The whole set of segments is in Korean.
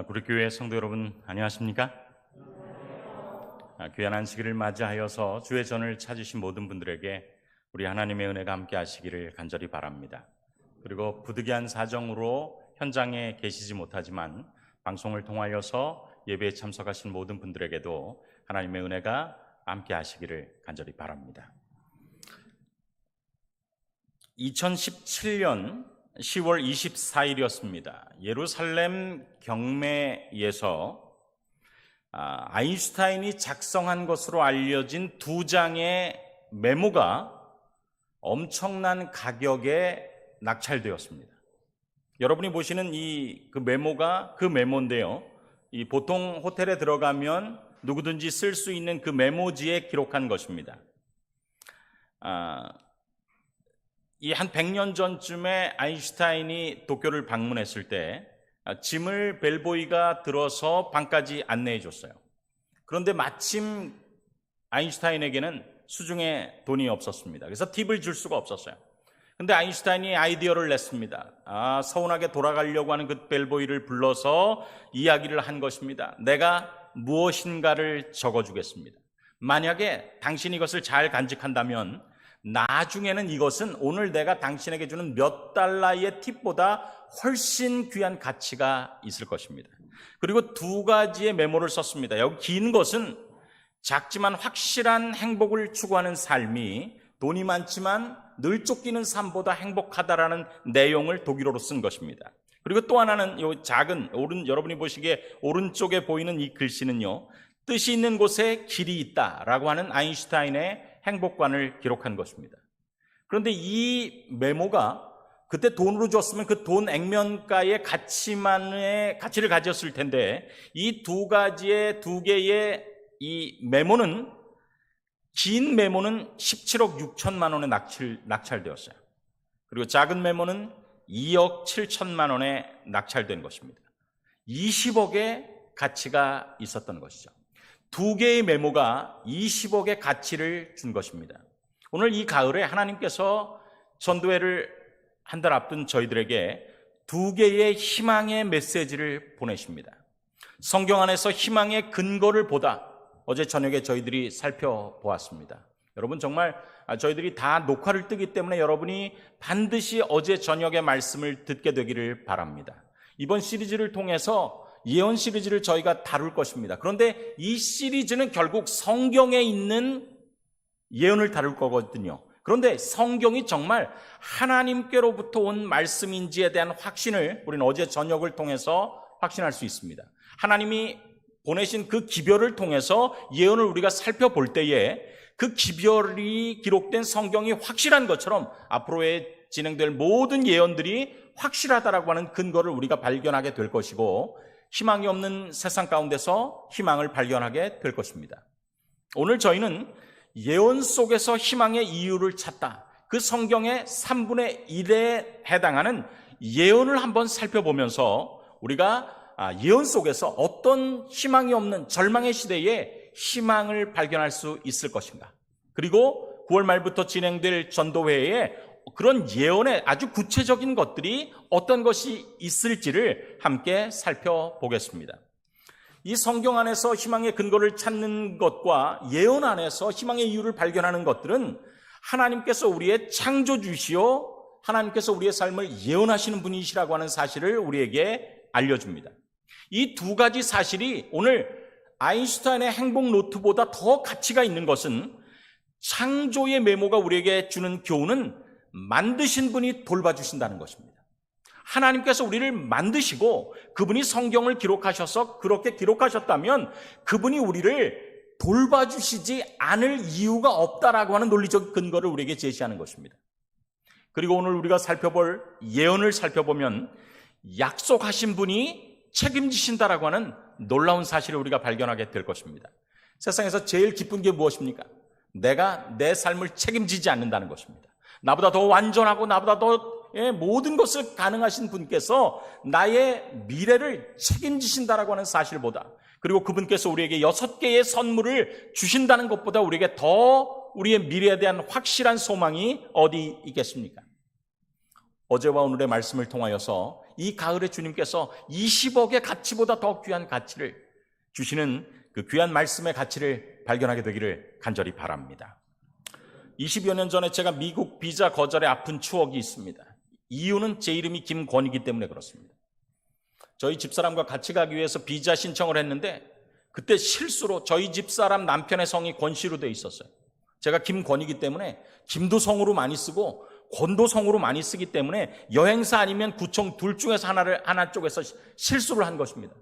우리 교회 성도 여러분 안녕하십니까? 귀한 안식일을 맞이하여서 주의 전을 찾으신 모든 분들에게 우리 하나님의 은혜가 함께 하시기를 간절히 바랍니다. 그리고 부득이한 사정으로 현장에 계시지 못하지만 방송을 통하여서 예배에 참석하신 모든 분들에게도 하나님의 은혜가 함께 하시기를 간절히 바랍니다. 2017년 10월 24일이었습니다. 예루살렘 경매에서 아인슈타인이 작성한 것으로 알려진 2장의 메모가 엄청난 가격에 낙찰되었습니다. 여러분이 보시는 그 메모가 그 메모인데요. 보통 호텔에 들어가면 누구든지 쓸 수 있는 그 메모지에 기록한 것입니다. 이 한 100년 전쯤에 아인슈타인이 도쿄를 방문했을 때 짐을 벨보이가 들어서 방까지 안내해 줬어요. 그런데 마침 아인슈타인에게는 수중에 돈이 없었습니다. 그래서 팁을 줄 수가 없었어요. 근데 아인슈타인이 아이디어를 냈습니다. 서운하게 돌아가려고 하는 그 벨보이를 불러서 이야기를 한 것입니다. 내가 무엇인가를 적어주겠습니다. 만약에 당신이 이것을 잘 간직한다면 나중에는 이것은 오늘 내가 당신에게 주는 몇 달러의 팁보다 훨씬 귀한 가치가 있을 것입니다. 그리고 2가지의 메모를 썼습니다. 여기 긴 것은 작지만 확실한 행복을 추구하는 삶이 돈이 많지만 늘 쫓기는 삶보다 행복하다라는 내용을 독일어로 쓴 것입니다. 그리고 또 하나는 이 작은 여러분이 보시기에 오른쪽에 보이는 이 글씨는요, 뜻이 있는 곳에 길이 있다라고 하는 아인슈타인의 행복관을 기록한 것입니다. 그런데 이 메모가 그때 돈으로 줬으면 그 돈 액면가의 가치를 가졌을 텐데 이 2개의 이 메모는 긴 메모는 17억 6천만 원에 낙찰되었어요. 그리고 작은 메모는 2억 7천만 원에 낙찰된 것입니다. 20억의 가치가 있었던 것이죠. 2개의 메모가 20억의 가치를 준 것입니다. 오늘 이 가을에 하나님께서 전도회를 한 달 앞둔 저희들에게 2개의 희망의 메시지를 보내십니다. 성경 안에서 희망의 근거를 보다 어제 저녁에 저희들이 살펴보았습니다. 여러분 정말 저희들이 다 녹화를 뜨기 때문에 여러분이 반드시 어제 저녁의 말씀을 듣게 되기를 바랍니다. 이번 시리즈를 통해서 예언 시리즈를 저희가 다룰 것입니다. 그런데 이 시리즈는 결국 성경에 있는 예언을 다룰 거거든요. 그런데 성경이 정말 하나님께로부터 온 말씀인지에 대한 확신을 우리는 어제 저녁을 통해서 확신할 수 있습니다. 하나님이 보내신 그 기별을 통해서 예언을 우리가 살펴볼 때에 그 기별이 기록된 성경이 확실한 것처럼 앞으로의 진행될 모든 예언들이 확실하다라고 하는 근거를 우리가 발견하게 될 것이고 희망이 없는 세상 가운데서 희망을 발견하게 될 것입니다. 오늘 저희는 예언 속에서 희망의 이유를 찾다. 그 성경의 3분의 1에 해당하는 예언을 한번 살펴보면서 우리가 예언 속에서 어떤 희망이 없는 절망의 시대에 희망을 발견할 수 있을 것인가. 그리고 9월 말부터 진행될 전도회에 그런 예언의 아주 구체적인 것들이 어떤 것이 있을지를 함께 살펴보겠습니다. 이 성경 안에서 희망의 근거를 찾는 것과 예언 안에서 희망의 이유를 발견하는 것들은 하나님께서 우리의 창조주시오, 하나님께서 우리의 삶을 예언하시는 분이시라고 하는 사실을 우리에게 알려줍니다. 이 2가지 사실이 오늘 아인슈타인의 행복 노트보다 더 가치가 있는 것은 창조의 메모가 우리에게 주는 교훈은 만드신 분이 돌봐주신다는 것입니다. 하나님께서 우리를 만드시고 그분이 성경을 기록하셔서 그렇게 기록하셨다면 그분이 우리를 돌봐주시지 않을 이유가 없다라고 하는 논리적 근거를 우리에게 제시하는 것입니다. 그리고 오늘 우리가 살펴볼 예언을 살펴보면 약속하신 분이 책임지신다라고 하는 놀라운 사실을 우리가 발견하게 될 것입니다. 세상에서 제일 기쁜 게 무엇입니까? 내가 내 삶을 책임지지 않는다는 것입니다. 나보다 더 완전하고 나보다 더 모든 것을 가능하신 분께서 나의 미래를 책임지신다라고 하는 사실보다, 그리고 그분께서 우리에게 6개의 선물을 주신다는 것보다 우리에게 더 우리의 미래에 대한 확실한 소망이 어디 있겠습니까? 어제와 오늘의 말씀을 통하여서 이 가을에 주님께서 20억의 가치보다 더 귀한 가치를 주시는 그 귀한 말씀의 가치를 발견하게 되기를 간절히 바랍니다. 20여 년 전에 제가 미국 비자 거절에 아픈 추억이 있습니다. 이유는 제 이름이 김권이기 때문에 그렇습니다. 저희 집사람과 같이 가기 위해서 비자 신청을 했는데 그때 실수로 저희 집사람 남편의 성이 권씨로 돼 있었어요. 제가 김권이기 때문에 김도 성으로 많이 쓰고 권도 성으로 많이 쓰기 때문에 여행사 아니면 구청 둘 중에서 하나 쪽에서 실수를 한 것입니다.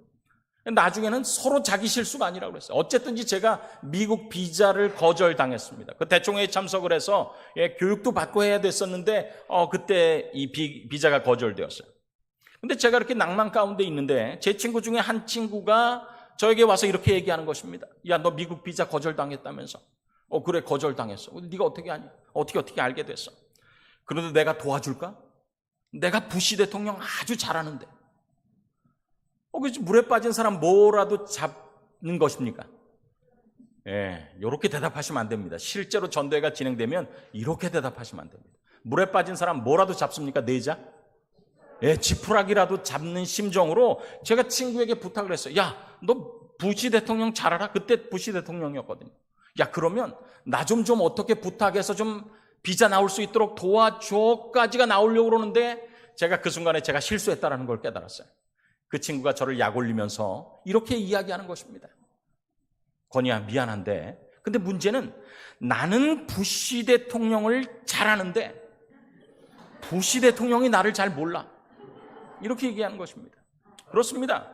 나중에는 서로 자기 실수가 아니라고 그랬어요. 어쨌든지 제가 미국 비자를 거절당했습니다. 그 대총회에 참석을 해서 교육도 받고 해야 됐었는데 그때 이 비자가 거절되었어요. 근데 제가 이렇게 낭만 가운데 있는데 제 친구 중에 한 친구가 저에게 와서 이렇게 얘기하는 것입니다. 야, 너 미국 비자 거절당했다면서? 그래, 거절당했어. 네가 어떻게 아니? 어떻게 알게 됐어? 그런데 내가 도와줄까? 내가 부시 대통령 아주 잘하는데. 물에 빠진 사람 뭐라도 잡는 것입니까? 이렇게 대답하시면 안 됩니다. 실제로 전도회가 진행되면 이렇게 대답하시면 안 됩니다. 물에 빠진 사람 뭐라도 잡습니까? 내자? 지푸라기라도 잡는 심정으로 제가 친구에게 부탁을 했어요. 야, 너 부시 대통령 잘 알아? 그때 부시 대통령이었거든요. 야, 그러면 나 좀 어떻게 부탁해서 좀 비자 나올 수 있도록 도와줘까지가 나오려고 그러는데 제가 그 순간에 제가 실수했다는 걸 깨달았어요. 그 친구가 저를 약올리면서 이렇게 이야기하는 것입니다. 건이야, 미안한데 근데 문제는 나는 부시 대통령을 잘 아는데 부시 대통령이 나를 잘 몰라. 이렇게 얘기하는 것입니다. 그렇습니다.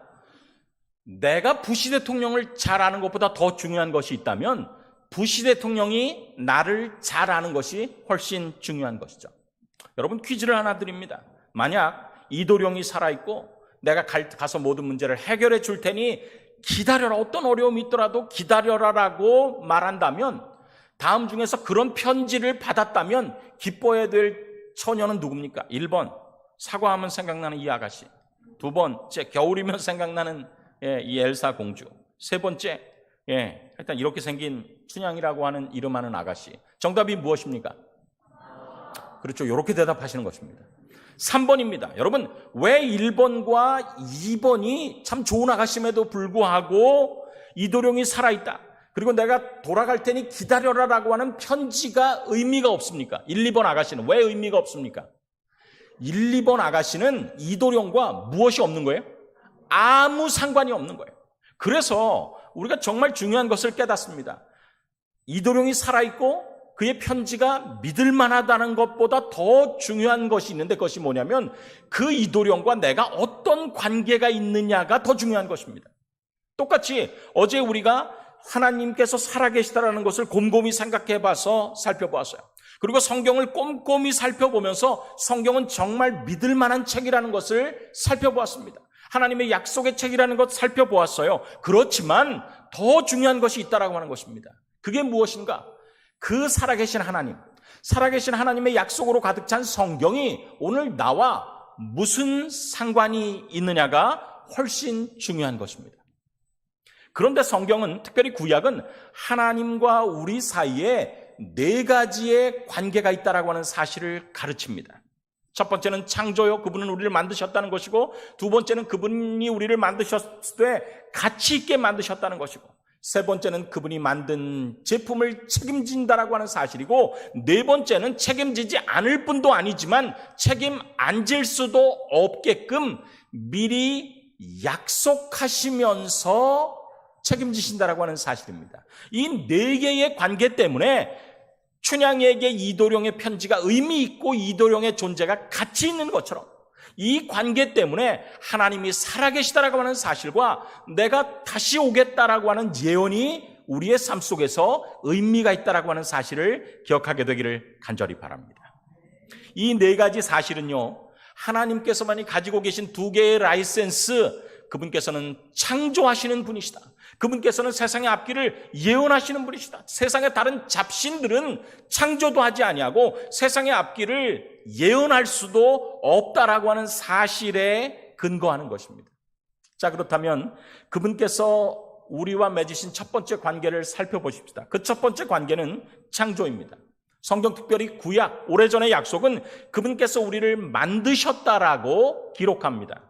내가 부시 대통령을 잘 아는 것보다 더 중요한 것이 있다면 부시 대통령이 나를 잘 아는 것이 훨씬 중요한 것이죠. 여러분, 퀴즈를 하나 드립니다. 만약 이도령이 살아있고 내가 가서 모든 문제를 해결해 줄 테니 기다려라, 어떤 어려움이 있더라도 기다려라라고 말한다면 다음 중에서 그런 편지를 받았다면 기뻐해야 될 처녀는 누굽니까? 1번, 사과하면 생각나는 이 아가씨. 2번째, 겨울이면 생각나는 이 엘사 공주. 3번째, 일단 이렇게 생긴 춘향이라고 하는 이름하는 아가씨. 정답이 무엇입니까? 그렇죠. 이렇게 대답하시는 것입니다. 3번입니다. 여러분, 왜 1번과 2번이 참 좋은 아가씨임에도 불구하고 이도령이 살아있다, 그리고 내가 돌아갈 테니 기다려라라고 하는 편지가 의미가 없습니까? 1, 2번 아가씨는 왜 의미가 없습니까? 1, 2번 아가씨는 이도령과 무엇이 없는 거예요? 아무 상관이 없는 거예요. 그래서 우리가 정말 중요한 것을 깨닫습니다. 이도령이 살아있고 그의 편지가 믿을 만하다는 것보다 더 중요한 것이 있는데, 그것이 뭐냐면 그 이도령과 내가 어떤 관계가 있느냐가 더 중요한 것입니다. 똑같이 어제 우리가 하나님께서 살아계시다라는 것을 곰곰이 생각해봐서 살펴보았어요. 그리고 성경을 꼼꼼히 살펴보면서 성경은 정말 믿을 만한 책이라는 것을 살펴보았습니다. 하나님의 약속의 책이라는 것 살펴보았어요. 그렇지만 더 중요한 것이 있다라고 하는 것입니다. 그게 무엇인가? 그 살아계신 하나님, 살아계신 하나님의 약속으로 가득 찬 성경이 오늘 나와 무슨 상관이 있느냐가 훨씬 중요한 것입니다. 그런데 성경은, 특별히 구약은 하나님과 우리 사이에 4가지의 관계가 있다라고 하는 사실을 가르칩니다. 첫 번째는 창조요, 그분은 우리를 만드셨다는 것이고, 2번째는 그분이 우리를 만드셨을 때 가치 있게 만드셨다는 것이고, 3번째는 그분이 만든 제품을 책임진다라고 하는 사실이고, 4번째는 책임지지 않을 뿐도 아니지만 책임 안 질 수도 없게끔 미리 약속하시면서 책임지신다라고 하는 사실입니다. 이 4개의 관계 때문에 춘향에게 이도령의 편지가 의미 있고 이도령의 존재가 가치 있는 것처럼, 이 관계 때문에 하나님이 살아계시다라고 하는 사실과 내가 다시 오겠다라고 하는 예언이 우리의 삶 속에서 의미가 있다라고 하는 사실을 기억하게 되기를 간절히 바랍니다. 이 4가지 사실은요, 하나님께서만이 가지고 계신 2개의 라이센스, 그분께서는 창조하시는 분이시다. 그분께서는 세상의 앞길을 예언하시는 분이시다. 세상의 다른 잡신들은 창조도 하지 아니하고 세상의 앞길을 예언할 수도 없다라고 하는 사실에 근거하는 것입니다. 자, 그렇다면 그분께서 우리와 맺으신 첫 번째 관계를 살펴보십시다. 그 첫 번째 관계는 창조입니다. 성경 특별히 구약, 오래전의 약속은 그분께서 우리를 만드셨다라고 기록합니다.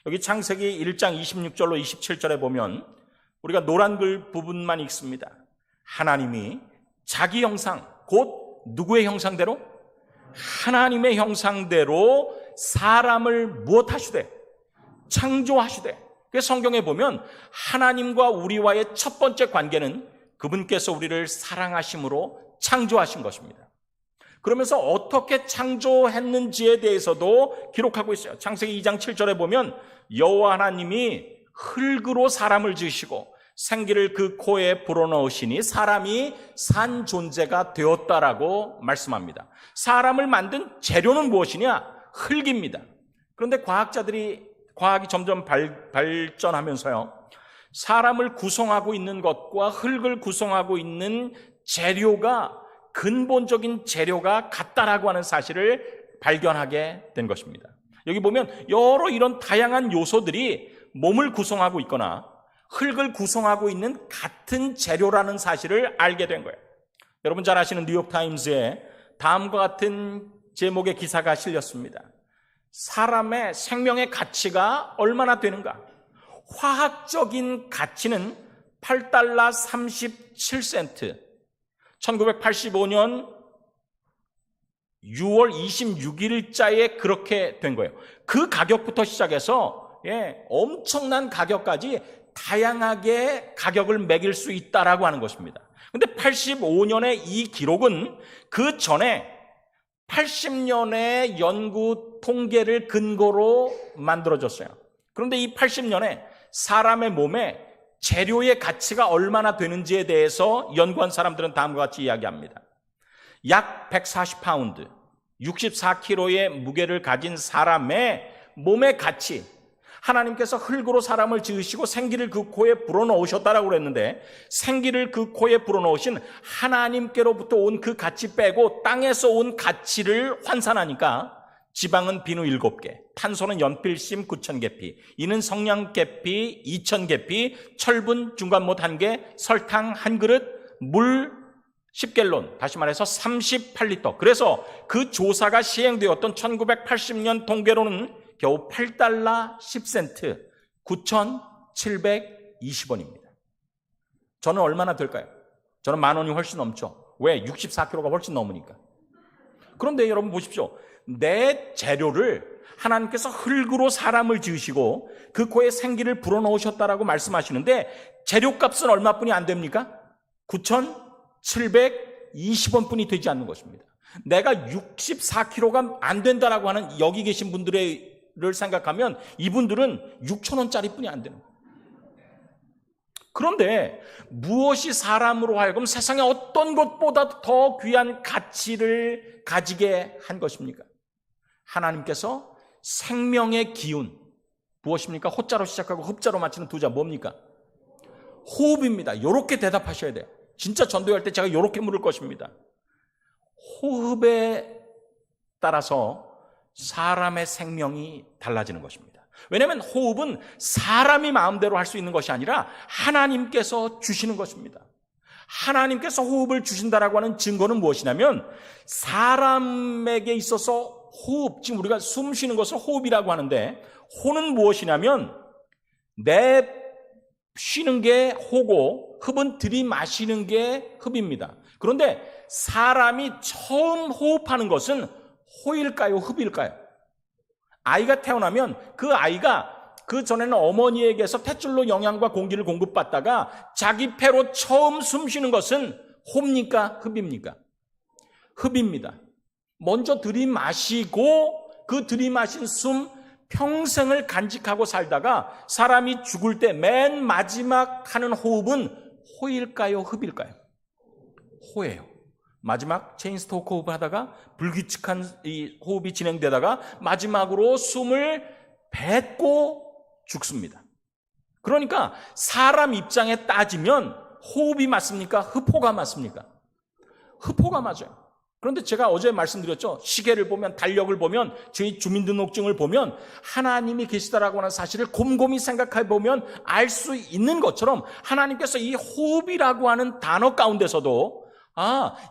여기 창세기 1장 26절로 27절에 보면 우리가 노란 글 부분만 읽습니다. 하나님이 자기 형상, 곧 누구의 형상대로? 하나님의 형상대로 사람을 무엇하시되? 창조하시되. 그래서 성경에 보면 하나님과 우리와의 첫 번째 관계는 그분께서 우리를 사랑하심으로 창조하신 것입니다. 그러면서 어떻게 창조했는지에 대해서도 기록하고 있어요. 창세기 2장 7절에 보면 여호와 하나님이 흙으로 사람을 지으시고 생기를 그 코에 불어넣으시니 사람이 산 존재가 되었다라고 말씀합니다. 사람을 만든 재료는 무엇이냐? 흙입니다. 그런데 과학이 점점 발전하면서요, 사람을 구성하고 있는 것과 흙을 구성하고 있는 재료가 근본적인 재료가 같다라고 하는 사실을 발견하게 된 것입니다. 여기 보면 여러 이런 다양한 요소들이 몸을 구성하고 있거나 흙을 구성하고 있는 같은 재료라는 사실을 알게 된 거예요. 여러분 잘 아시는 뉴욕타임즈에 다음과 같은 제목의 기사가 실렸습니다. 사람의 생명의 가치가 얼마나 되는가? 화학적인 가치는 $8 37센트. 1985년 6월 26일자에 그렇게 된 거예요. 그 가격부터 시작해서 엄청난 가격까지 다양하게 가격을 매길 수 있다라고 하는 것입니다. 근데 85년의 이 기록은 그 전에 80년의 연구 통계를 근거로 만들어졌어요. 그런데 이 80년에 사람의 몸에 재료의 가치가 얼마나 되는지에 대해서 연구한 사람들은 다음과 같이 이야기합니다. 약 140파운드, 64kg의 무게를 가진 사람의 몸의 가치, 하나님께서 흙으로 사람을 지으시고 생기를 그 코에 불어넣으셨다라고 그랬는데, 생기를 그 코에 불어넣으신 하나님께로부터 온 그 가치 빼고 땅에서 온 가치를 환산하니까 지방은 비누 7개, 탄소는 연필심 9,000개피, 이는 성냥개피 2,000개피, 철분 중간못 1개, 설탕 1그릇, 물 10갤론, 다시 말해서 38리터. 그래서 그 조사가 시행되었던 1980년 통계로는 겨우 $8 10센트, 9,720원입니다. 저는 얼마나 될까요? 저는 10,000원이 훨씬 넘죠. 왜? 64kg가 훨씬 넘으니까. 그런데 여러분 보십시오. 내 재료를 하나님께서 흙으로 사람을 지으시고 그 코에 생기를 불어넣으셨다라고 말씀하시는데 재료값은 얼마뿐이 안 됩니까? 9,720원뿐이 되지 않는 것입니다. 내가 64kg가 안 된다라고 하는 여기 계신 분들을 생각하면 이분들은 6,000원짜리 뿐이 안 되는 거예요. 그런데 무엇이 사람으로 하여금 세상에 어떤 것보다 더 귀한 가치를 가지게 한 것입니까? 하나님께서 생명의 기운, 무엇입니까? 호자로 시작하고 흡자로 마치는 두 자 뭡니까? 호흡입니다. 이렇게 대답하셔야 돼요. 진짜 전도할 때 제가 이렇게 물을 것입니다. 호흡에 따라서 사람의 생명이 달라지는 것입니다. 왜냐하면 호흡은 사람이 마음대로 할 수 있는 것이 아니라 하나님께서 주시는 것입니다. 하나님께서 호흡을 주신다라고 하는 증거는 무엇이냐면 사람에게 있어서 호흡, 지금 우리가 숨 쉬는 것을 호흡이라고 하는데 호는 무엇이냐면 내 쉬는 게 호고 흡은 들이마시는 게 흡입니다. 그런데 사람이 처음 호흡하는 것은 호일까요? 흡일까요? 아이가 태어나면 그 아이가 그 전에는 어머니에게서 탯줄로 영양과 공기를 공급받다가 자기 폐로 처음 숨 쉬는 것은 호입니까? 흡입니까? 흡입니다. 먼저 들이마시고 그 들이마신 숨 평생을 간직하고 살다가 사람이 죽을 때 맨 마지막 하는 호흡은 호일까요? 흡일까요? 호예요. 마지막 체인스토크 호흡을 하다가 불규칙한 이 호흡이 진행되다가 마지막으로 숨을 뱉고 죽습니다. 그러니까 사람 입장에 따지면 호흡이 맞습니까? 흡호가 맞습니까? 흡호가 맞아요. 그런데 제가 어제 말씀드렸죠. 시계를 보면, 달력을 보면, 저희 주민등록증을 보면 하나님이 계시다라고 하는 사실을 곰곰이 생각해 보면 알 수 있는 것처럼 하나님께서 이 호흡이라고 하는 단어 가운데서도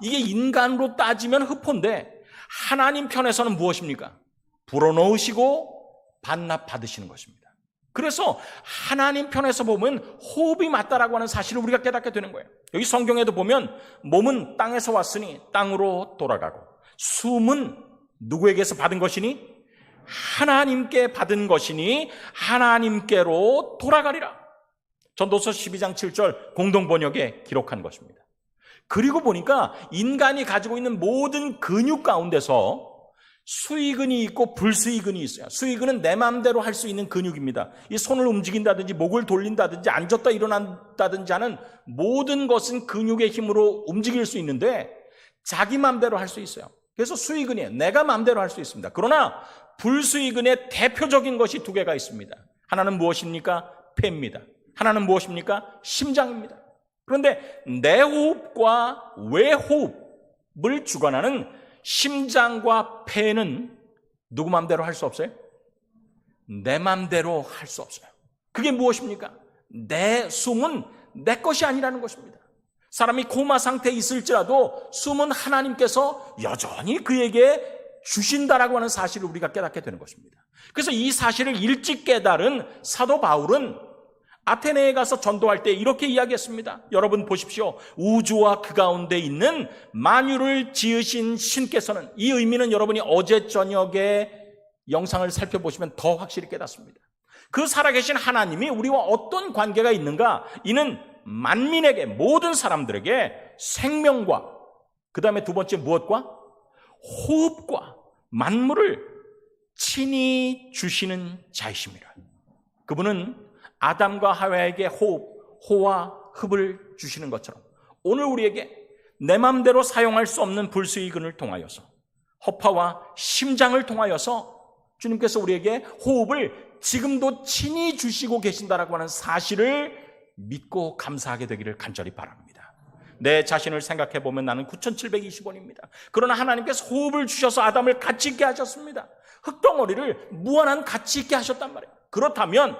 이게 인간으로 따지면 흡포인데 하나님 편에서는 무엇입니까? 불어넣으시고 반납받으시는 것입니다. 그래서 하나님 편에서 보면 호흡이 맞다라고 하는 사실을 우리가 깨닫게 되는 거예요. 여기 성경에도 보면 몸은 땅에서 왔으니 땅으로 돌아가고 숨은 누구에게서 받은 것이니? 하나님께 받은 것이니 하나님께로 돌아가리라. 전도서 12장 7절 공동번역에 기록한 것입니다. 그리고 보니까 인간이 가지고 있는 모든 근육 가운데서 수의근이 있고 불수의근이 있어요. 수의근은 내 마음대로 할 수 있는 근육입니다. 이 손을 움직인다든지 목을 돌린다든지 앉았다 일어난다든지 하는 모든 것은 근육의 힘으로 움직일 수 있는데 자기 마음대로 할 수 있어요. 그래서 수의근이에요. 내가 마음대로 할 수 있습니다. 그러나 불수의근의 대표적인 것이 두 개가 있습니다. 하나는 무엇입니까? 폐입니다. 하나는 무엇입니까? 심장입니다. 그런데 내 호흡과 외호흡을 주관하는 심장과 폐는 누구 마음대로 할 수 없어요? 내 마음대로 할 수 없어요. 그게 무엇입니까? 내 숨은 내 것이 아니라는 것입니다. 사람이 코마 상태에 있을지라도 숨은 하나님께서 여전히 그에게 주신다라고 하는 사실을 우리가 깨닫게 되는 것입니다. 그래서 이 사실을 일찍 깨달은 사도 바울은 아테네에 가서 전도할 때 이렇게 이야기했습니다. 여러분 보십시오. 우주와 그 가운데 있는 만유를 지으신 신께서는, 이 의미는 여러분이 어제 저녁에 영상을 살펴보시면 더 확실히 깨닫습니다. 그 살아계신 하나님이 우리와 어떤 관계가 있는가? 이는 만민에게, 모든 사람들에게 생명과, 그 다음에 두 번째 무엇과? 호흡과 만물을 친히 주시는 자이십니다. 그분은 아담과 하와에게 호와 흡을 주시는 것처럼 오늘 우리에게 내 마음대로 사용할 수 없는 불수의근을 통하여서, 허파와 심장을 통하여서 주님께서 우리에게 호흡을 지금도 친히 주시고 계신다라고 하는 사실을 믿고 감사하게 되기를 간절히 바랍니다. 내 자신을 생각해 보면 나는 9,720원입니다. 그러나 하나님께서 호흡을 주셔서 아담을 가치 있게 하셨습니다. 흙덩어리를 무한한 가치 있게 하셨단 말이에요. 그렇다면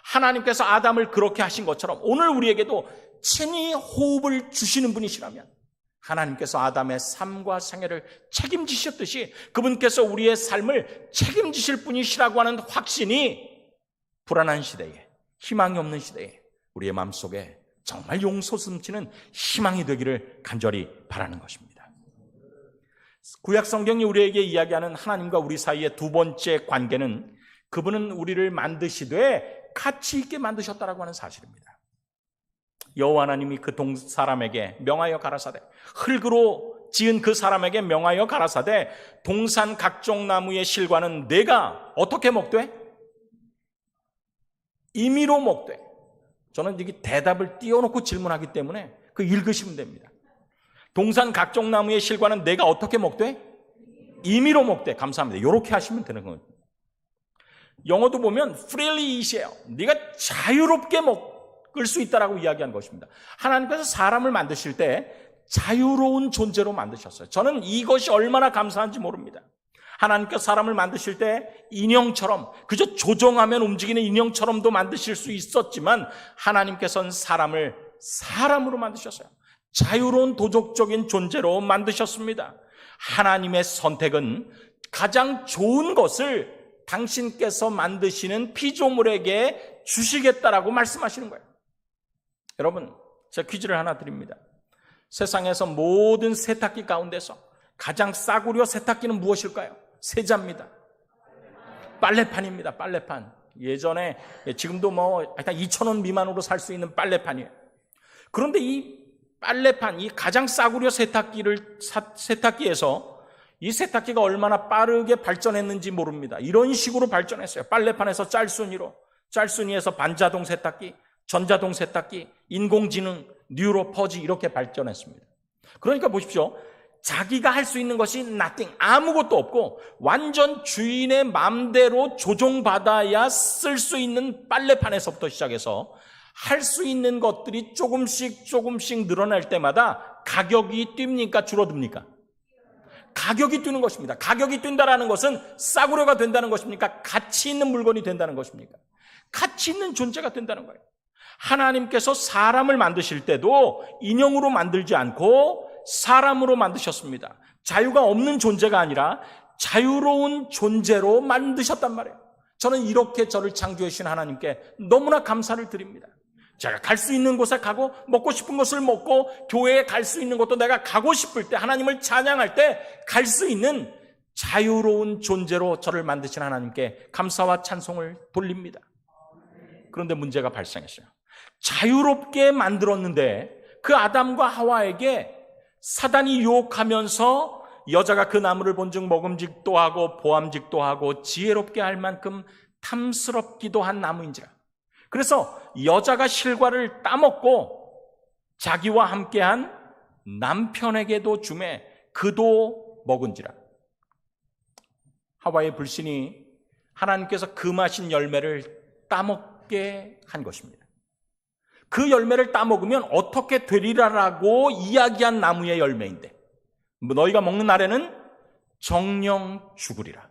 하나님께서 아담을 그렇게 하신 것처럼 오늘 우리에게도 친히 호흡을 주시는 분이시라면 하나님께서 아담의 삶과 생애를 책임지셨듯이 그분께서 우리의 삶을 책임지실 분이시라고 하는 확신이 불안한 시대에, 희망이 없는 시대에 우리의 마음속에 정말 용솟음치는 희망이 되기를 간절히 바라는 것입니다. 구약 성경이 우리에게 이야기하는 하나님과 우리 사이의 두 번째 관계는 그분은 우리를 만드시되 가치 있게 만드셨다라고 하는 사실입니다. 여호와 하나님이 그 사람에게 명하여 가라사대, 흙으로 지은 그 사람에게 명하여 가라사대, 동산 각종 나무의 실과는 내가 어떻게 먹되? 임의로 먹되. 저는 여기 대답을 띄워놓고 질문하기 때문에 그 읽으시면 됩니다. 동산 각종 나무의 실과는 내가 어떻게 먹되? 임의로 먹되. 감사합니다. 이렇게 하시면 되는 거예요. 영어도 보면 freely eat이에요. 네가 자유롭게 먹을 수 있다라고 이야기한 것입니다. 하나님께서 사람을 만드실 때 자유로운 존재로 만드셨어요. 저는 이것이 얼마나 감사한지 모릅니다. 하나님께서 사람을 만드실 때 인형처럼, 그저 조종하면 움직이는 인형처럼도 만드실 수 있었지만 하나님께서는 사람을 사람으로 만드셨어요. 자유로운 도덕적인 존재로 만드셨습니다. 하나님의 선택은 가장 좋은 것을 당신께서 만드시는 피조물에게 주시겠다라고 말씀하시는 거예요. 여러분, 제가 퀴즈를 하나 드립니다. 세상에서 모든 세탁기 가운데서 가장 싸구려 세탁기는 무엇일까요? 세자입니다. 빨래판입니다. 빨래판. 예전에, 지금도 일단 2,000원 미만으로 살 수 있는 빨래판이에요. 그런데 이 빨래판, 이 가장 싸구려 세탁기에서 이 세탁기가 얼마나 빠르게 발전했는지 모릅니다. 이런 식으로 발전했어요. 빨래판에서 짤순이에서 반자동 세탁기, 전자동 세탁기, 인공지능, 뉴로 퍼지 이렇게 발전했습니다. 그러니까 보십시오. 자기가 할 수 있는 것이 nothing, 아무것도 없고 완전 주인의 마음대로 조종받아야 쓸 수 있는 빨래판에서부터 시작해서 할 수 있는 것들이 조금씩 늘어날 때마다 가격이 뜁니까? 줄어듭니까? 가격이 뛰는 것입니다. 가격이 뛴다라는 것은 싸구려가 된다는 것입니까? 가치 있는 물건이 된다는 것입니까? 가치 있는 존재가 된다는 거예요. 하나님께서 사람을 만드실 때도 인형으로 만들지 않고 사람으로 만드셨습니다. 자유가 없는 존재가 아니라 자유로운 존재로 만드셨단 말이에요. 저는 이렇게 저를 창조해 주신 하나님께 너무나 감사를 드립니다. 제가 갈 수 있는 곳에 가고 먹고 싶은 것을 먹고 교회에 갈 수 있는 것도 내가 가고 싶을 때 하나님을 찬양할 때 갈 수 있는 자유로운 존재로 저를 만드신 하나님께 감사와 찬송을 돌립니다. 그런데 문제가 발생했어요. 자유롭게 만들었는데 그 아담과 하와에게 사단이 유혹하면서 여자가 그 나무를 본즉 먹음직도 하고 보암직도 하고 지혜롭게 할 만큼 탐스럽기도 한 나무인지라. 그래서 여자가 실과를 따먹고 자기와 함께한 남편에게도 주매 그도 먹은지라. 하와의 불신이 하나님께서 금하신 열매를 따먹게 한 것입니다. 그 열매를 따먹으면 어떻게 되리라라고 이야기한 나무의 열매인데 너희가 먹는 날에는 정령 죽으리라.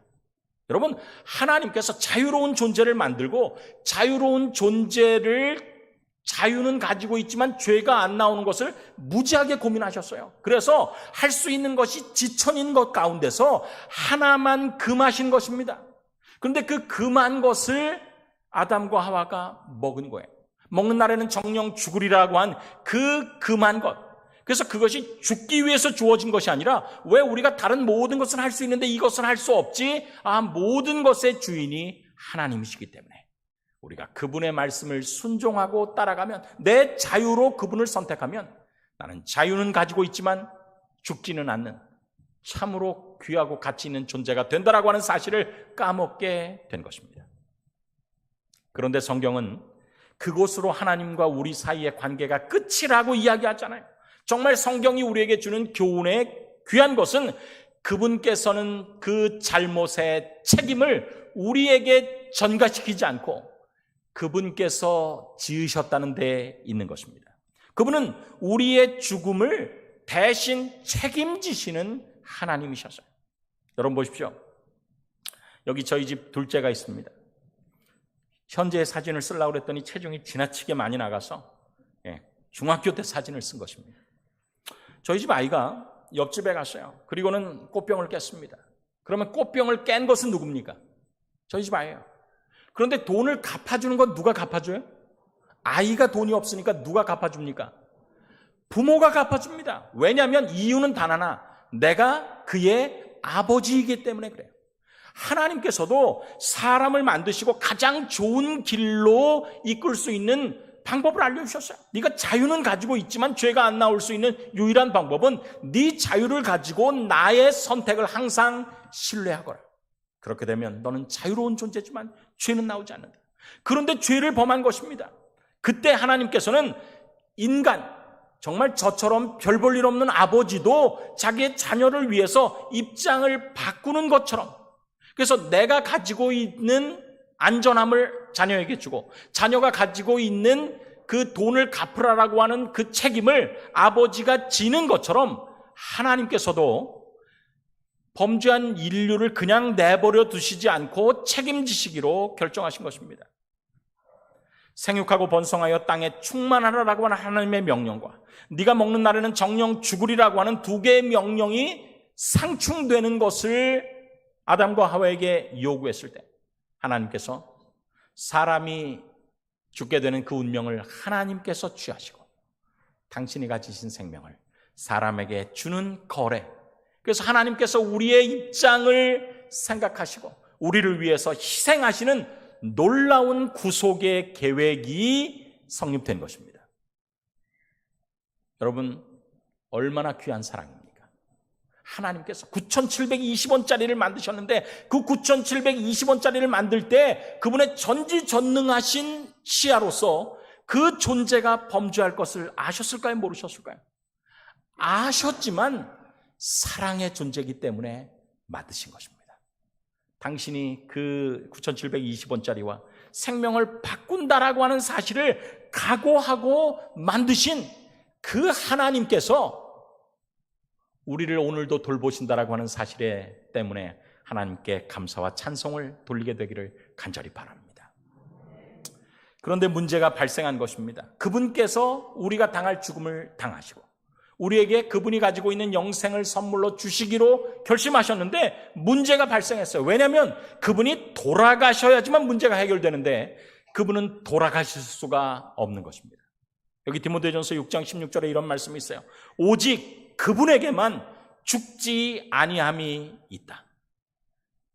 여러분, 하나님께서 자유로운 존재를 만들고 자유로운 존재를 자유는 가지고 있지만 죄가 안 나오는 것을 무지하게 고민하셨어요. 그래서 할 수 있는 것이 지천인 것 가운데서 하나만 금하신 것입니다. 그런데 그 금한 것을 아담과 하와가 먹은 거예요. 먹는 날에는 정령 죽으리라고 한 그 금한 것. 그래서 그것이 죽기 위해서 주어진 것이 아니라 왜 우리가 다른 모든 것을 할 수 있는데 이것은 할 수 없지? 모든 것의 주인이 하나님이시기 때문에 우리가 그분의 말씀을 순종하고 따라가면, 내 자유로 그분을 선택하면 나는 자유는 가지고 있지만 죽지는 않는 참으로 귀하고 가치 있는 존재가 된다라고 하는 사실을 까먹게 된 것입니다. 그런데 성경은 그곳으로 하나님과 우리 사이의 관계가 끝이라고 이야기하잖아요. 정말 성경이 우리에게 주는 교훈의 귀한 것은 그분께서는 그 잘못의 책임을 우리에게 전가시키지 않고 그분께서 지으셨다는 데 있는 것입니다. 그분은 우리의 죽음을 대신 책임지시는 하나님이셨어요. 여러분 보십시오. 여기 저희 집 둘째가 있습니다. 현재의 사진을 쓰려고 그랬더니 체중이 지나치게 많이 나가서 중학교 때 사진을 쓴 것입니다. 저희 집 아이가 옆집에 갔어요. 그리고는 꽃병을 깼습니다. 그러면 꽃병을 깬 것은 누굽니까? 저희 집 아이예요. 그런데 돈을 갚아주는 건 누가 갚아줘요? 아이가 돈이 없으니까 누가 갚아줍니까? 부모가 갚아줍니다. 왜냐하면 이유는 단 하나, 내가 그의 아버지이기 때문에 그래요. 하나님께서도 사람을 만드시고 가장 좋은 길로 이끌 수 있는 방법을 알려주셨어요. 네가 자유는 가지고 있지만 죄가 안 나올 수 있는 유일한 방법은 네 자유를 가지고 나의 선택을 항상 신뢰하거라. 그렇게 되면 너는 자유로운 존재지만 죄는 나오지 않는다. 그런데 죄를 범한 것입니다. 그때 하나님께서는 인간, 정말 저처럼 별 볼 일 없는 아버지도 자기의 자녀를 위해서 입장을 바꾸는 것처럼, 그래서 내가 가지고 있는 안전함을 자녀에게 주고 자녀가 가지고 있는 그 돈을 갚으라라고 하는 그 책임을 아버지가 지는 것처럼 하나님께서도 범죄한 인류를 그냥 내버려 두시지 않고 책임지시기로 결정하신 것입니다. 생육하고 번성하여 땅에 충만하라라고 하는 하나님의 명령과 네가 먹는 날에는 정령 죽으리라고 하는 두 개의 명령이 상충되는 것을 아담과 하와에게 요구했을 때 하나님께서 사람이 죽게 되는 그 운명을 하나님께서 취하시고 당신이 가지신 생명을 사람에게 주는 거래, 그래서 하나님께서 우리의 입장을 생각하시고 우리를 위해서 희생하시는 놀라운 구속의 계획이 성립된 것입니다. 여러분, 얼마나 귀한 사랑입니까? 하나님께서 9,720원짜리를 만드셨는데 그 9,720원짜리를 만들 때 그분의 전지전능하신 시야로서 그 존재가 범죄할 것을 아셨을까요? 모르셨을까요? 아셨지만 사랑의 존재이기 때문에 만드신 것입니다. 당신이 그 9,720원짜리와 생명을 바꾼다라고 하는 사실을 각오하고 만드신 그 하나님께서 우리를 오늘도 돌보신다라고 하는 사실 때문에 하나님께 감사와 찬송을 돌리게 되기를 간절히 바랍니다. 그런데 문제가 발생한 것입니다. 그분께서 우리가 당할 죽음을 당하시고 우리에게 그분이 가지고 있는 영생을 선물로 주시기로 결심하셨는데 문제가 발생했어요. 왜냐하면 그분이 돌아가셔야지만 문제가 해결되는데 그분은 돌아가실 수가 없는 것입니다. 여기 디모데전서 6장 16절에 이런 말씀이 있어요. 오직 그분에게만 죽지 아니함이 있다.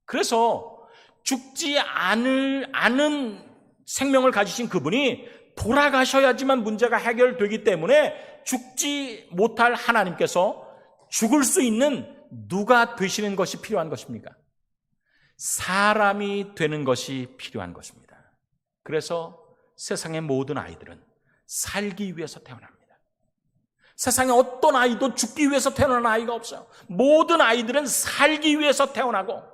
그래서 죽지 않은 생명을 가지신 그분이 돌아가셔야지만 문제가 해결되기 때문에 죽지 못할 하나님께서 죽을 수 있는 누가 되시는 것이 필요한 것입니까? 사람이 되는 것이 필요한 것입니다. 그래서 세상의 모든 아이들은 살기 위해서 태어납니다. 세상에 어떤 아이도 죽기 위해서 태어난 아이가 없어요. 모든 아이들은 살기 위해서 태어나고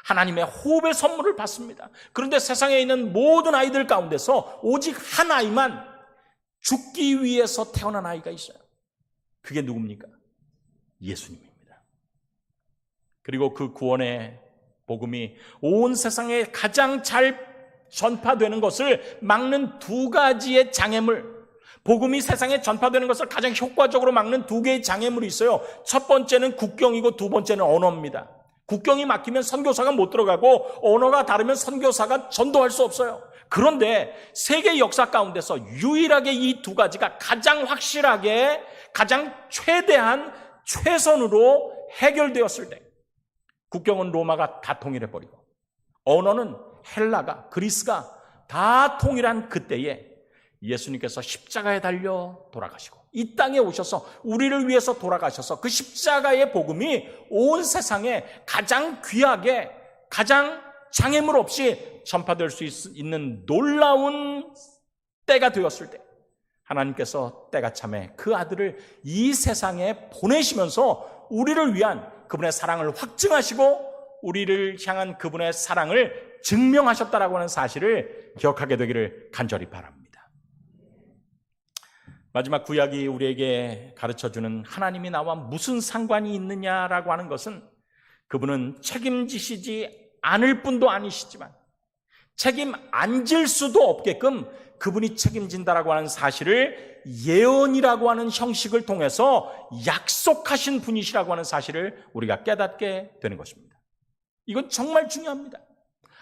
하나님의 호흡의 선물을 받습니다. 그런데 세상에 있는 모든 아이들 가운데서 오직 한 아이만 죽기 위해서 태어난 아이가 있어요. 그게 누굽니까? 예수님입니다. 그리고 그 구원의 복음이 온 세상에 가장 잘 전파되는 것을 막는 두 가지의 장애물, 복음이 세상에 전파되는 것을 가장 효과적으로 막는 두 개의 장애물이 있어요. 첫 번째는 국경이고 두 번째는 언어입니다. 국경이 막히면 선교사가 못 들어가고 언어가 다르면 선교사가 전도할 수 없어요. 그런데 세계 역사 가운데서 유일하게 이 두 가지가 가장 확실하게 가장 최대한 최선으로 해결되었을 때 국경은 로마가 다 통일해버리고 언어는 헬라가 그리스가 다 통일한 그때에 예수님께서 십자가에 달려 돌아가시고 이 땅에 오셔서 우리를 위해서 돌아가셔서 그 십자가의 복음이 온 세상에 가장 귀하게 가장 장애물 없이 전파될 수 있는 놀라운 때가 되었을 때 하나님께서 때가 참에 그 아들을 이 세상에 보내시면서 우리를 위한 그분의 사랑을 확증하시고 우리를 향한 그분의 사랑을 증명하셨다라고 하는 사실을 기억하게 되기를 간절히 바랍니다. 마지막 구약이 우리에게 가르쳐주는 하나님이 나와 무슨 상관이 있느냐라고 하는 것은 그분은 책임지시지 않을 뿐도 아니시지만 책임 안 질 수도 없게끔 그분이 책임진다라고 하는 사실을 예언이라고 하는 형식을 통해서 약속하신 분이시라고 하는 사실을 우리가 깨닫게 되는 것입니다. 이건 정말 중요합니다.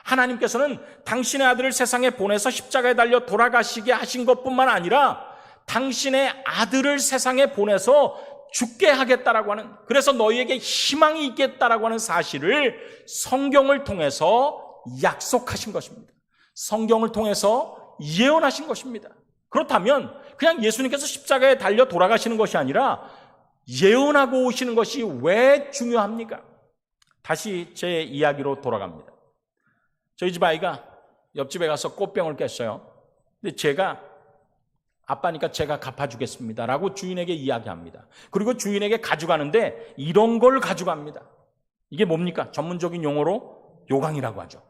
하나님께서는 당신의 아들을 세상에 보내서 십자가에 달려 돌아가시게 하신 것뿐만 아니라 당신의 아들을 세상에 보내서 죽게 하겠다라고 하는, 그래서 너희에게 희망이 있겠다라고 하는 사실을 성경을 통해서 약속하신 것입니다. 성경을 통해서 예언하신 것입니다. 그렇다면 그냥 예수님께서 십자가에 달려 돌아가시는 것이 아니라 예언하고 오시는 것이 왜 중요합니까? 다시 제 이야기로 돌아갑니다. 저희 집 아이가 옆집에 가서 꽃병을 깼어요. 근데 제가 아빠니까 제가 갚아주겠습니다 라고 주인에게 이야기합니다. 그리고 주인에게 가져가는데 이런 걸 가져갑니다. 이게 뭡니까? 전문적인 용어로 요강이라고 하죠.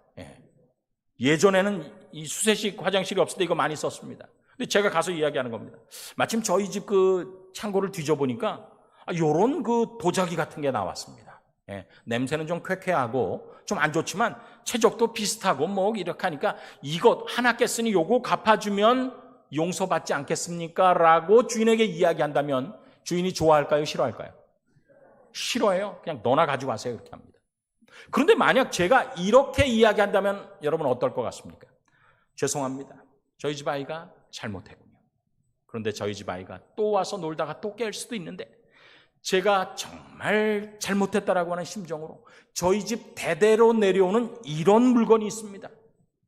예전에는 이 수세식 화장실이 없을 때 이거 많이 썼습니다. 근데 제가 가서 이야기하는 겁니다. 마침 저희 집 그 창고를 뒤져보니까 요런 그 도자기 같은 게 나왔습니다. 냄새는 좀 쾌쾌하고 좀 안 좋지만 체적도 비슷하고 뭐 이렇게 하니까 이것 하나 깼으니 요거 갚아주면 용서받지 않겠습니까? 라고 주인에게 이야기한다면 주인이 좋아할까요? 싫어할까요? 싫어해요. 그냥 너나 가져가세요. 이렇게 합니다. 그런데 만약 제가 이렇게 이야기한다면 여러분 어떨 것 같습니까? 죄송합니다. 저희 집 아이가 잘못했군요. 그런데 저희 집 아이가 또 와서 놀다가 또 깰 수도 있는데 제가 정말 잘못했다라고 하는 심정으로 저희 집 대대로 내려오는 이런 물건이 있습니다.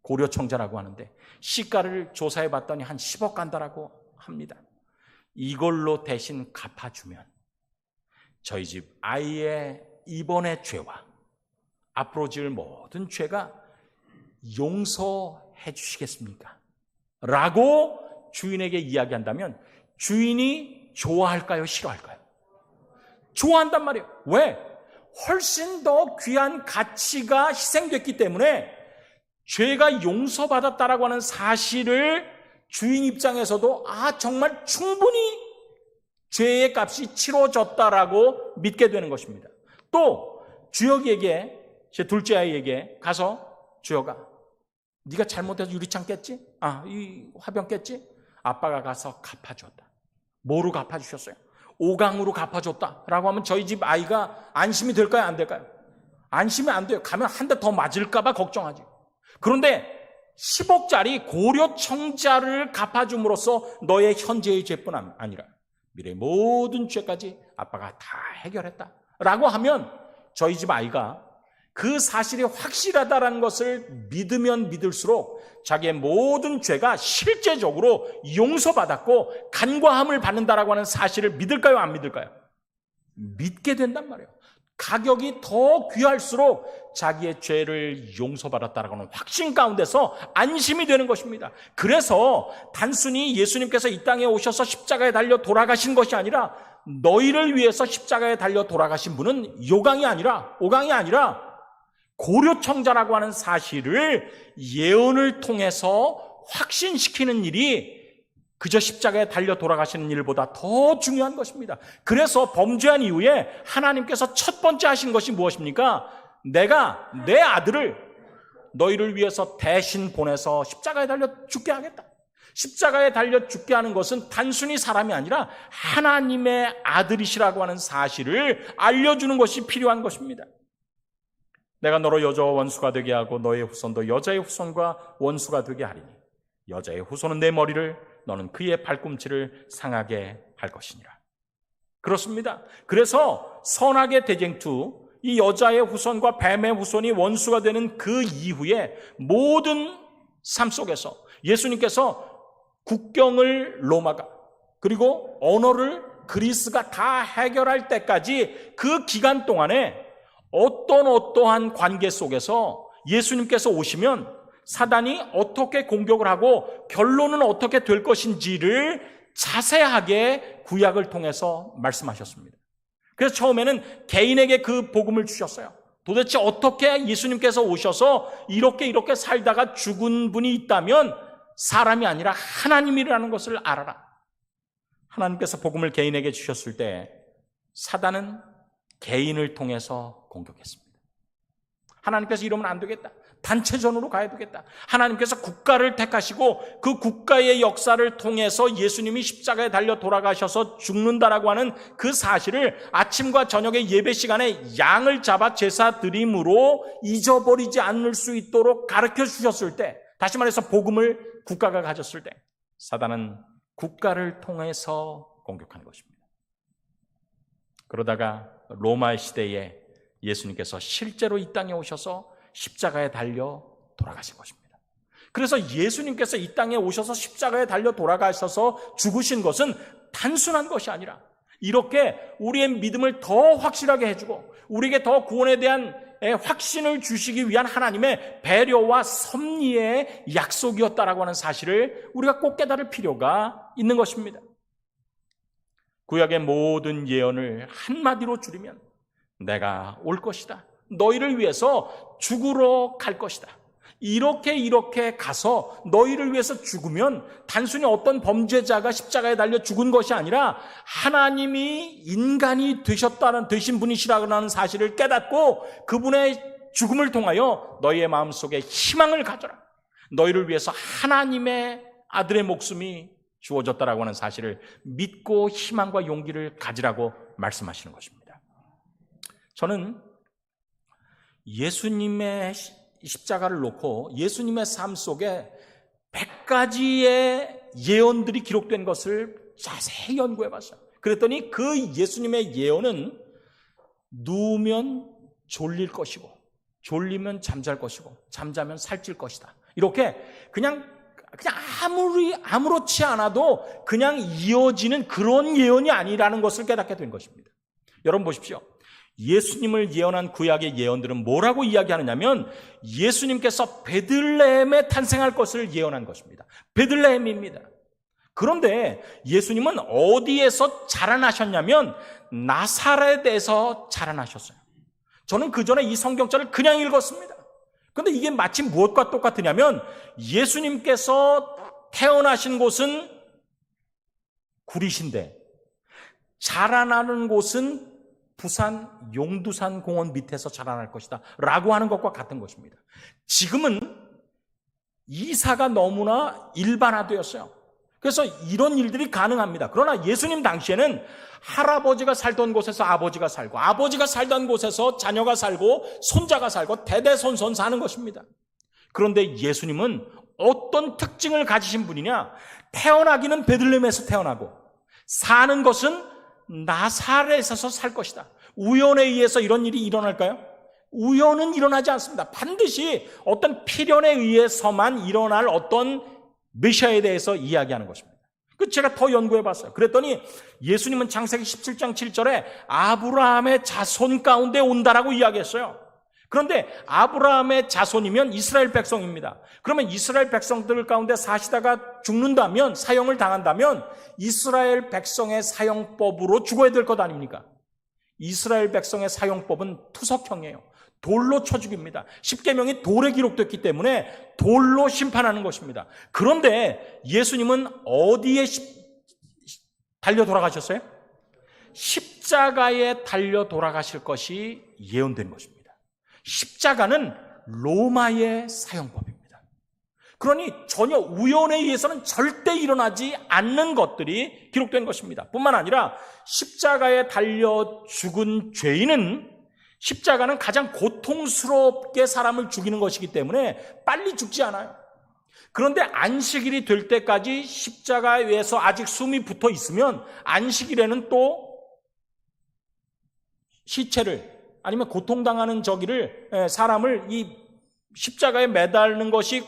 고려청자라고 하는데 시가를 조사해 봤더니 한 10억 간다라고 합니다. 이걸로 대신 갚아주면 저희 집 아이의 이번의 죄와 앞으로 지을 모든 죄가 용서해 주시겠습니까? 라고 주인에게 이야기한다면 주인이 좋아할까요? 싫어할까요? 좋아한단 말이에요. 왜? 훨씬 더 귀한 가치가 희생됐기 때문에 죄가 용서받았다라고 하는 사실을 주인 입장에서도 정말 충분히 죄의 값이 치러졌다라고 믿게 되는 것입니다. 또 주혁이에게 제 둘째 아이에게 가서 주혁아 네가 잘못해서 유리창 깼지? 이 화병 깼지? 아빠가 가서 갚아줬다. 뭐로 갚아주셨어요? 오강으로 갚아줬다라고 하면 저희 집 아이가 안심이 될까요? 안 될까요? 안심이 안 돼요. 가면 한 대 더 맞을까 봐 걱정하지. 그런데 10억짜리 고려청자를 갚아줌으로써 너의 현재의 죄뿐 아니라 미래의 모든 죄까지 아빠가 다 해결했다라고 하면 저희 집 아이가 그 사실이 확실하다는 것을 믿으면 믿을수록 자기의 모든 죄가 실제적으로 용서받았고 간과함을 받는다라고 하는 사실을 믿을까요? 안 믿을까요? 믿게 된단 말이에요. 가격이 더 귀할수록 자기의 죄를 용서받았다라고 하는 확신 가운데서 안심이 되는 것입니다. 그래서 단순히 예수님께서 이 땅에 오셔서 십자가에 달려 돌아가신 것이 아니라 너희를 위해서 십자가에 달려 돌아가신 분은 오강이 아니라 고려청자라고 하는 사실을 예언을 통해서 확신시키는 일이 그저 십자가에 달려 돌아가시는 일보다 더 중요한 것입니다. 그래서 범죄한 이후에 하나님께서 첫 번째 하신 것이 무엇입니까? 내가 내 아들을 너희를 위해서 대신 보내서 십자가에 달려 죽게 하겠다. 십자가에 달려 죽게 하는 것은 단순히 사람이 아니라 하나님의 아들이시라고 하는 사실을 알려주는 것이 필요한 것입니다. 내가 너로 여자와 원수가 되게 하고 너의 후손도 여자의 후손과 원수가 되게 하리니 여자의 후손은 내 머리를 너는 그의 발꿈치를 상하게 할 것이니라. 그렇습니다. 그래서 선악의 대쟁투, 이 여자의 후손과 뱀의 후손이 원수가 되는 그 이후에 모든 삶 속에서 예수님께서 국경을 로마가 그리고 언어를 그리스가 다 해결할 때까지 그 기간 동안에 어떠한 관계 속에서 예수님께서 오시면 사단이 어떻게 공격을 하고 결론은 어떻게 될 것인지를 자세하게 구약을 통해서 말씀하셨습니다. 그래서 처음에는 개인에게 그 복음을 주셨어요. 도대체 어떻게 예수님께서 오셔서 이렇게 살다가 죽은 분이 있다면 사람이 아니라 하나님이라는 것을 알아라. 하나님께서 복음을 개인에게 주셨을 때 사단은 개인을 통해서 공격했습니다. 하나님께서 이러면 안 되겠다. 단체전으로 가야 되겠다. 하나님께서 국가를 택하시고 그 국가의 역사를 통해서 예수님이 십자가에 달려 돌아가셔서 죽는다라고 하는 그 사실을 아침과 저녁의 예배 시간에 양을 잡아 제사 드림으로 잊어버리지 않을 수 있도록 가르쳐 주셨을 때, 다시 말해서 복음을 국가가 가졌을 때 사단은 국가를 통해서 공격하는 것입니다. 그러다가 로마 시대에 예수님께서 실제로 이 땅에 오셔서 십자가에 달려 돌아가신 것입니다. 그래서 예수님께서 이 땅에 오셔서 십자가에 달려 돌아가셔서 죽으신 것은 단순한 것이 아니라 이렇게 우리의 믿음을 더 확실하게 해주고 우리에게 더 구원에 대한 확신을 주시기 위한 하나님의 배려와 섭리의 약속이었다라고 하는 사실을 우리가 꼭 깨달을 필요가 있는 것입니다. 구약의 모든 예언을 한마디로 줄이면 내가 올 것이다. 너희를 위해서 죽으러 갈 것이다. 이렇게 가서 너희를 위해서 죽으면 단순히 어떤 범죄자가 십자가에 달려 죽은 것이 아니라 하나님이 인간이 되신 분이시라고 하는 사실을 깨닫고 그분의 죽음을 통하여 너희의 마음속에 희망을 가져라. 너희를 위해서 하나님의 아들의 목숨이 주어졌다라고 하는 사실을 믿고 희망과 용기를 가지라고 말씀하시는 것입니다. 저는 예수님의 십자가를 놓고 예수님의 삶 속에 100가지의 예언들이 기록된 것을 자세히 연구해 봤어요. 그랬더니 그 예수님의 예언은 누우면 졸릴 것이고 졸리면 잠잘 것이고 잠자면 살찔 것이다. 이렇게 그냥 아무렇지 않아도 그냥 이어지는 그런 예언이 아니라는 것을 깨닫게 된 것입니다. 여러분 보십시오. 예수님을 예언한 구약의 예언들은 뭐라고 이야기하느냐면 예수님께서 베들레헴에 탄생할 것을 예언한 것입니다. 베들레헴입니다. 그런데 예수님은 어디에서 자라나셨냐면 나사렛에서 자라나셨어요. 저는 그 전에 이 성경절을 그냥 읽었습니다. 그런데 이게 마치 무엇과 똑같으냐면 예수님께서 태어나신 곳은 구리신데 자라나는 곳은 부산 용두산 공원 밑에서 자라날 것이다 라고 하는 것과 같은 것입니다. 지금은 이사가 너무나 일반화되었어요. 그래서 이런 일들이 가능합니다. 그러나 예수님 당시에는 할아버지가 살던 곳에서 아버지가 살고, 아버지가 살던 곳에서 자녀가 살고, 손자가 살고, 대대손손 사는 것입니다. 그런데 예수님은 어떤 특징을 가지신 분이냐? 태어나기는 베들레헴에서 태어나고 사는 것은 나사렛에서 살 것이다. 우연에 의해서 이런 일이 일어날까요? 우연은 일어나지 않습니다. 반드시 어떤 필연에 의해서만 일어날 어떤 메시아에 대해서 이야기하는 것입니다. 제가 더 연구해 봤어요. 그랬더니 예수님은 창세기 17장 7절에 아브라함의 자손 가운데 온다라고 이야기했어요. 그런데 아브라함의 자손이면 이스라엘 백성입니다. 그러면 이스라엘 백성들 가운데 사시다가 죽는다면, 사형을 당한다면 이스라엘 백성의 사형법으로 죽어야 될 것 아닙니까? 이스라엘 백성의 사형법은 투석형이에요. 돌로 쳐 죽입니다. 십계명이 돌에 기록됐기 때문에 돌로 심판하는 것입니다. 그런데 예수님은 어디에 달려 돌아가셨어요? 십자가에 달려 돌아가실 것이 예언된 것입니다. 십자가는 로마의 사형법입니다. 그러니 전혀 우연에 의해서는 절대 일어나지 않는 것들이 기록된 것입니다. 뿐만 아니라 십자가에 달려 죽은 죄인은, 십자가는 가장 고통스럽게 사람을 죽이는 것이기 때문에 빨리 죽지 않아요. 그런데 안식일이 될 때까지 십자가에서 아직 숨이 붙어 있으면 안식일에는 또 시체를, 아니면 고통당하는 사람을 이 십자가에 매달는 것이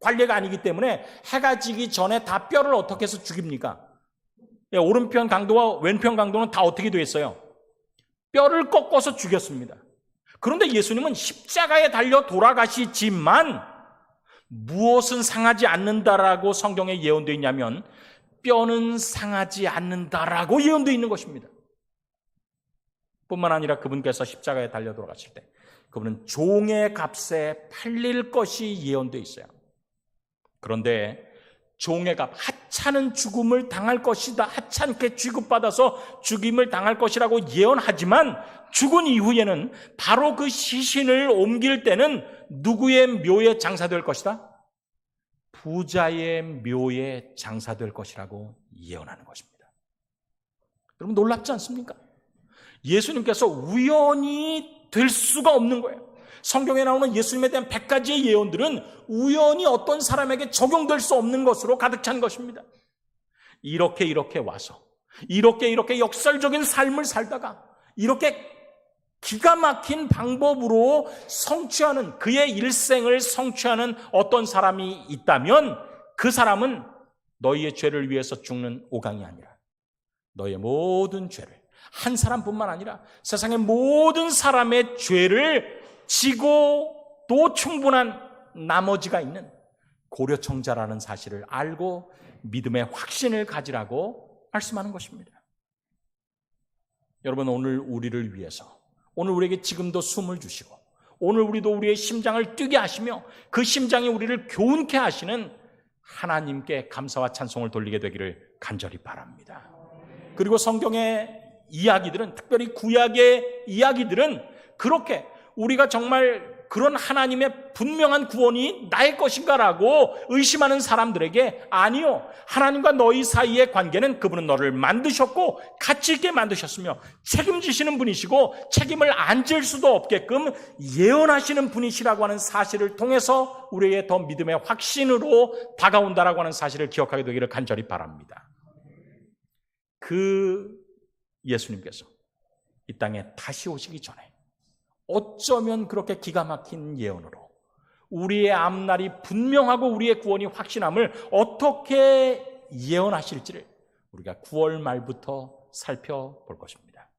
관례가 아니기 때문에 해가 지기 전에 다 뼈를 어떻게 해서 죽입니까? 오른편 강도와 왼편 강도는 다 어떻게 되어 있어요? 뼈를 꺾어서 죽였습니다. 그런데 예수님은 십자가에 달려 돌아가시지만 무엇은 상하지 않는다라고 성경에 예언되어 있냐면 뼈는 상하지 않는다라고 예언되어 있는 것입니다. 뿐만 아니라 그분께서 십자가에 달려 돌아가실 때 그분은 종의 값에 팔릴 것이 예언되어 있어요. 그런데 종의 값, 하찮은 죽음을 당할 것이다, 하찮게 취급받아서 죽임을 당할 것이라고 예언하지만 죽은 이후에는 바로 그 시신을 옮길 때는 누구의 묘에 장사될 것이다? 부자의 묘에 장사될 것이라고 예언하는 것입니다. 여러분 놀랍지 않습니까? 예수님께서 우연히 될 수가 없는 거예요. 성경에 나오는 예수님에 대한 100가지의 예언들은 우연히 어떤 사람에게 적용될 수 없는 것으로 가득 찬 것입니다. 이렇게 와서 이렇게 역설적인 삶을 살다가 이렇게 기가 막힌 방법으로 성취하는, 그의 일생을 성취하는 어떤 사람이 있다면 그 사람은 너희의 죄를 위해서 죽는 오강이 아니라 너의 모든 죄를, 한 사람뿐만 아니라 세상의 모든 사람의 죄를 지고 또 충분한 나머지가 있는 고려청자라는 사실을 알고 믿음의 확신을 가지라고 말씀하는 것입니다. 여러분, 오늘 우리를 위해서, 오늘 우리에게 지금도 숨을 주시고 오늘 우리도 우리의 심장을 뛰게 하시며 그 심장이 우리를 교훈케 하시는 하나님께 감사와 찬송을 돌리게 되기를 간절히 바랍니다. 그리고 성경의 이야기들은, 특별히 구약의 이야기들은 그렇게 우리가 정말 그런 하나님의 분명한 구원이 나의 것인가라고 의심하는 사람들에게 아니요, 하나님과 너희 사이의 관계는 그분은 너를 만드셨고 가치 있게 만드셨으며 책임지시는 분이시고 책임을 안 질 수도 없게끔 예언하시는 분이시라고 하는 사실을 통해서 우리에게 더 믿음의 확신으로 다가온다라고 하는 사실을 기억하게 되기를 간절히 바랍니다. 그 예수님께서 이 땅에 다시 오시기 전에 어쩌면 그렇게 기가 막힌 예언으로 우리의 앞날이 분명하고 우리의 구원이 확신함을 어떻게 예언하실지를 우리가 9월 말부터 살펴볼 것입니다.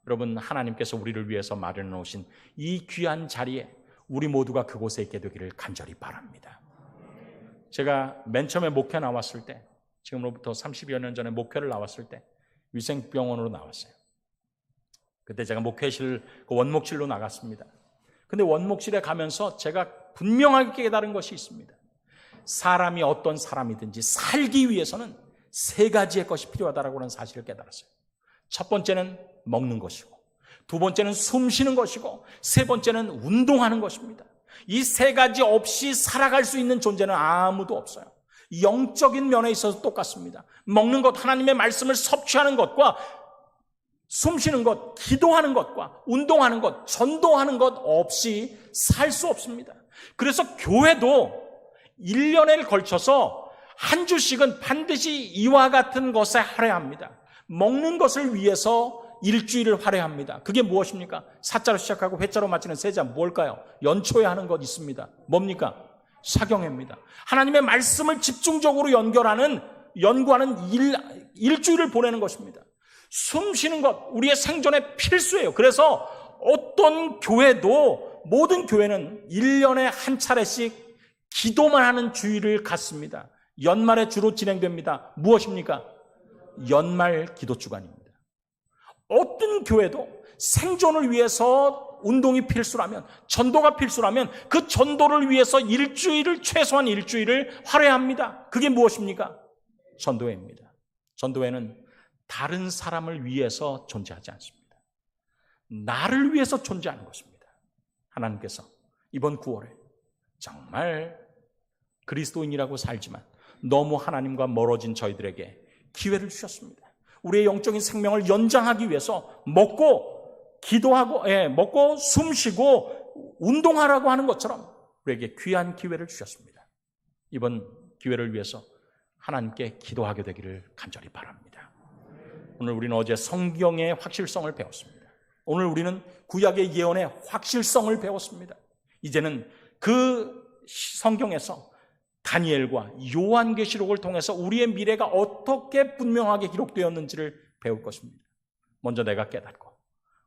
여러분, 하나님께서 우리를 위해서 마련해 놓으신 이 귀한 자리에 우리 모두가 그곳에 있게 되기를 간절히 바랍니다. 제가 맨 처음에 목회 나왔을 때, 지금으로부터 30여 년 전에 목회를 나왔을 때 위생병원으로 나왔어요. 그때 제가 목회실, 그 원목실로 나갔습니다. 근데 원목실에 가면서 제가 분명하게 깨달은 것이 있습니다. 사람이 어떤 사람이든지 살기 위해서는 3가지의 것이 필요하다고 하는 사실을 깨달았어요. 첫 번째는 먹는 것이고, 두 번째는 숨 쉬는 것이고, 세 번째는 운동하는 것입니다. 이 세 가지 없이 살아갈 수 있는 존재는 아무도 없어요. 영적인 면에 있어서 똑같습니다. 먹는 것, 하나님의 말씀을 섭취하는 것과 숨쉬는 것, 기도하는 것과 운동하는 것, 전도하는 것 없이 살 수 없습니다. 그래서 교회도 1년에 걸쳐서 한 주씩은 반드시 이와 같은 것에 할애합니다. 먹는 것을 위해서 일주일을 할애합니다. 그게 무엇입니까? 사자로 시작하고 회자로 마치는 세자 뭘까요? 연초에 하는 것 있습니다. 뭡니까? 사경회입니다. 하나님의 말씀을 집중적으로 연구하는 일주일을 보내는 것입니다. 숨 쉬는 것, 우리의 생존에 필수예요. 그래서 어떤 교회도, 모든 교회는 1년에 한 차례씩 기도만 하는 주일을 갖습니다. 연말에 주로 진행됩니다. 무엇입니까? 연말 기도주간입니다. 어떤 교회도 생존을 위해서 운동이 필수라면, 전도가 필수라면 그 전도를 위해서 최소한 일주일을 할애합니다. 그게 무엇입니까? 전도회입니다. 전도회는 다른 사람을 위해서 존재하지 않습니다. 나를 위해서 존재하는 것입니다. 하나님께서 이번 9월에 정말 그리스도인이라고 살지만 너무 하나님과 멀어진 저희들에게 기회를 주셨습니다. 우리의 영적인 생명을 연장하기 위해서 먹고 기도하고, 먹고 숨쉬고 운동하라고 하는 것처럼 우리에게 귀한 기회를 주셨습니다. 이번 기회를 위해서 하나님께 기도하게 되기를 간절히 바랍니다. 오늘 우리는 어제 성경의 확실성을 배웠습니다. 오늘 우리는 구약의 예언의 확실성을 배웠습니다. 이제는 그 성경에서 다니엘과 요한계시록을 통해서 우리의 미래가 어떻게 분명하게 기록되었는지를 배울 것입니다. 먼저 내가 깨닫고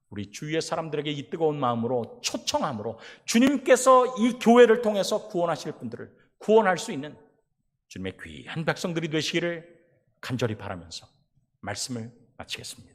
우리 주위의 사람들에게 이 뜨거운 마음으로 초청함으로 주님께서 이 교회를 통해서 구원하실 분들을 구원할 수 있는 주님의 귀한 백성들이 되시기를 간절히 바라면서 말씀을 마치겠습니다.